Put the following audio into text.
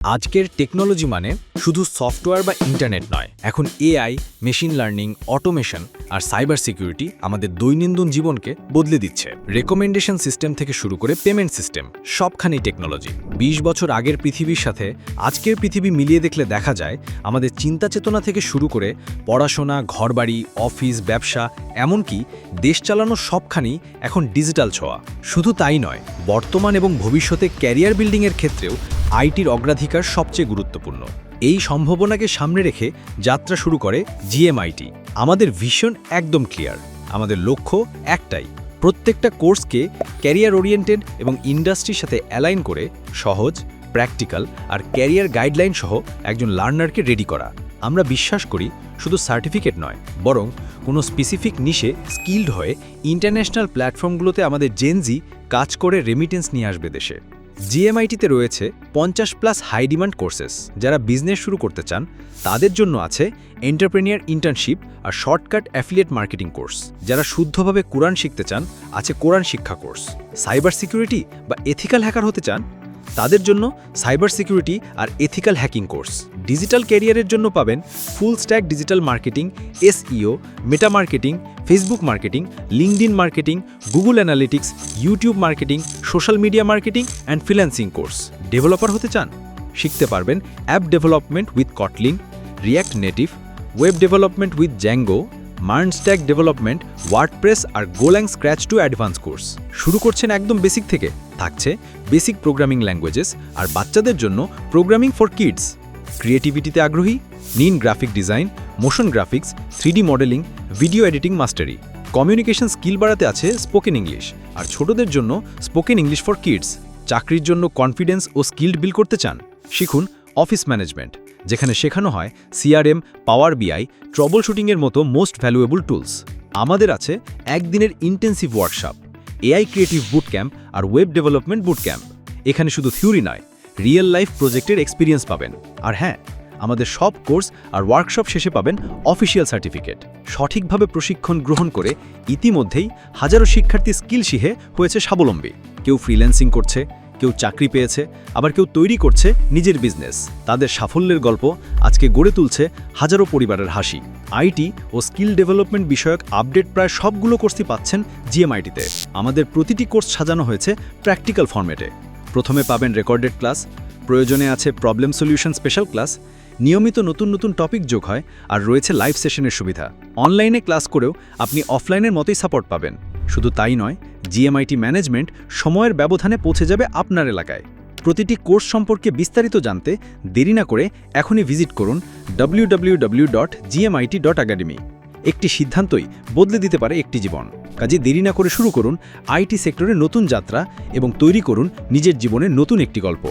আজকের টেকনোলজি মানে শুধু সফটওয়্যার বা ইন্টারনেট নয়, এখন এআই, মেশিন লার্নিং, অটোমেশন আর সাইবার সিকিউরিটি আমাদের দৈনন্দিন জীবনকে বদলে দিচ্ছে। রেকমেন্ডেশন সিস্টেম থেকে শুরু করে পেমেন্ট সিস্টেম, সবখানেই টেকনোলজি। ২০ বছর আগের পৃথিবীর সাথে আজকের পৃথিবী মিলিয়ে দেখলে দেখা যায় আমাদের চিন্তা চেতনা থেকে শুরু করে পড়াশোনা, ঘরবাড়ি, অফিস, ব্যবসা, এমনকি দেশ চালানো সবখানেই এখন ডিজিটাল ছোঁয়া। শুধু তাই নয়, বর্তমান এবং ভবিষ্যতে ক্যারিয়ার বিল্ডিংয়ের ক্ষেত্রেও আইটির অগ্রাধিকার সবচেয়ে গুরুত্বপূর্ণ। এই সম্ভাবনাকে সামনে রেখে যাত্রা শুরু করে জিএমআইটি। আমাদের ভিশন একদম ক্লিয়ার, আমাদের লক্ষ্য একটাই, প্রত্যেকটা কোর্সকে ক্যারিয়ার ওরিয়েন্টেড এবং ইন্ডাস্ট্রির সাথে অ্যালাইন করে সহজ, প্র্যাকটিক্যাল আর ক্যারিয়ার গাইডলাইন সহ একজন লার্নারকে রেডি করা। আমরা বিশ্বাস করি শুধু সার্টিফিকেট নয়, বরং কোনো স্পেসিফিক নিশে স্কিল্ড হয়ে ইন্টারন্যাশনাল প্ল্যাটফর্মগুলোতে আমাদের জেনজি কাজ করে রেমিটেন্স নিয়ে আসবে দেশে। জিএমআইটিতে রয়েছে 50+ হাই ডিমান্ড কোর্সেস। যারা বিজনেস শুরু করতে চান তাদের জন্য আছে এন্টারপ্রেনিয়ার ইন্টার্নশিপ আর শর্টকাট অ্যাফিলিয়েট মার্কেটিং কোর্স। যারা শুদ্ধভাবে কোরআন শিখতে চান আছে কোরআন শিক্ষা কোর্স। সাইবার সিকিউরিটি বা এথিক্যাল হ্যাকার হতে চান তাদের জন্য সাইবার সিকিউরিটি আর এথিক্যাল হ্যাকিং কোর্স। ডিজিটাল ক্যারিয়ারের জন্য পাবেন full stack digital marketing, SEO, meta marketing, Facebook marketing, LinkedIn marketing, Google analytics, YouTube marketing, social media marketing and freelancing course. Developer হতে চান শিখতে পারবেন app development with Kotlin, React Native, web development with Django, MERN stack development, WordPress আর Golang scratch to advance course. শুরু করছেন একদম basic থেকে, থাকছে বেসিক প্রোগ্রামিং ল্যাঙ্গুয়েজেস আর বাচ্চাদের জন্য প্রোগ্রামিং ফর কিডস। ক্রিয়েটিভিটিতে আগ্রহী? নিন graphic design, motion graphics, 3D modelling, video editing mastery. Communication skill বাড়াতে আছে স্পোকেন ইংলিশ, আর ছোটদের জন্য স্পোকেন ইংলিশ ফর কিডস। চাকরির জন্য কনফিডেন্স ও স্কিল বিল্ড করতে চান? শিখুন অফিস ম্যানেজমেন্ট, যেখানে শেখানো হয় সিআরএম, পাওয়ার বিআই, ট্রাবল শুটিংয়ের মতো মোস্ট ভ্যালুয়েবল টুলস। আমাদের আছে একদিনের intensive workshop, AI creative boot camp আর ওয়েব ডেভেলপমেন্ট বুট ক্যাম্প। এখানে শুধু থিওরি নয়, রিয়েল লাইফ প্রজেক্টের এক্সপিরিয়েন্স পাবেন। আর হ্যাঁ, আমাদের সব কোর্স আর ওয়ার্কশপ শেষে পাবেন অফিসিয়াল সার্টিফিকেট। সঠিকভাবে প্রশিক্ষণ গ্রহণ করে ইতিমধ্যেই হাজারো শিক্ষার্থী স্কিল শিখে হয়েছে স্বাবলম্বী। কেউ ফ্রিল্যান্সিং করছে, কেউ চাকরি পেয়েছে, আবার কেউ তৈরি করছে নিজের বিজনেস। তাদের সাফল্যের গল্প আজকে গড়ে তুলছে হাজারো পরিবারের হাসি। আইটি ও স্কিল ডেভেলপমেন্ট বিষয়ক আপডেট প্রায় সবগুলো কোর্সই পাচ্ছেন জিএমআইটিতে। আমাদের প্রতিটি কোর্স সাজানো হয়েছে প্র্যাকটিক্যাল ফরম্যাটে। প্রথমে পাবেন রেকর্ডেড ক্লাস, প্রয়োজনে আছে প্রবলেম সলিউশন স্পেশাল ক্লাস, নিয়মিত নতুন নতুন টপিক যোগ হয়, আর রয়েছে লাইভ সেশনের সুবিধা। অনলাইনে ক্লাস করেও আপনি অফলাইনের মতোই সাপোর্ট পাবেন। শুধু তাই নয়, জিএমআইটি ম্যানেজমেন্ট সময়ের ব্যবধানে পৌঁছে যাবে আপনার এলাকায়। প্রতিটি কোর্স সম্পর্কে বিস্তারিত জানতে দেরি না করে এখনই ভিজিট করুন www.gmit.academy। একটি সিদ্ধান্তই বদলে দিতে পারে একটি জীবন। কাজে দেরি না করে শুরু করুন আইটি সেক্টরে নতুন যাত্রা এবং তৈরি করুন নিজের জীবনের নতুন একটি গল্প।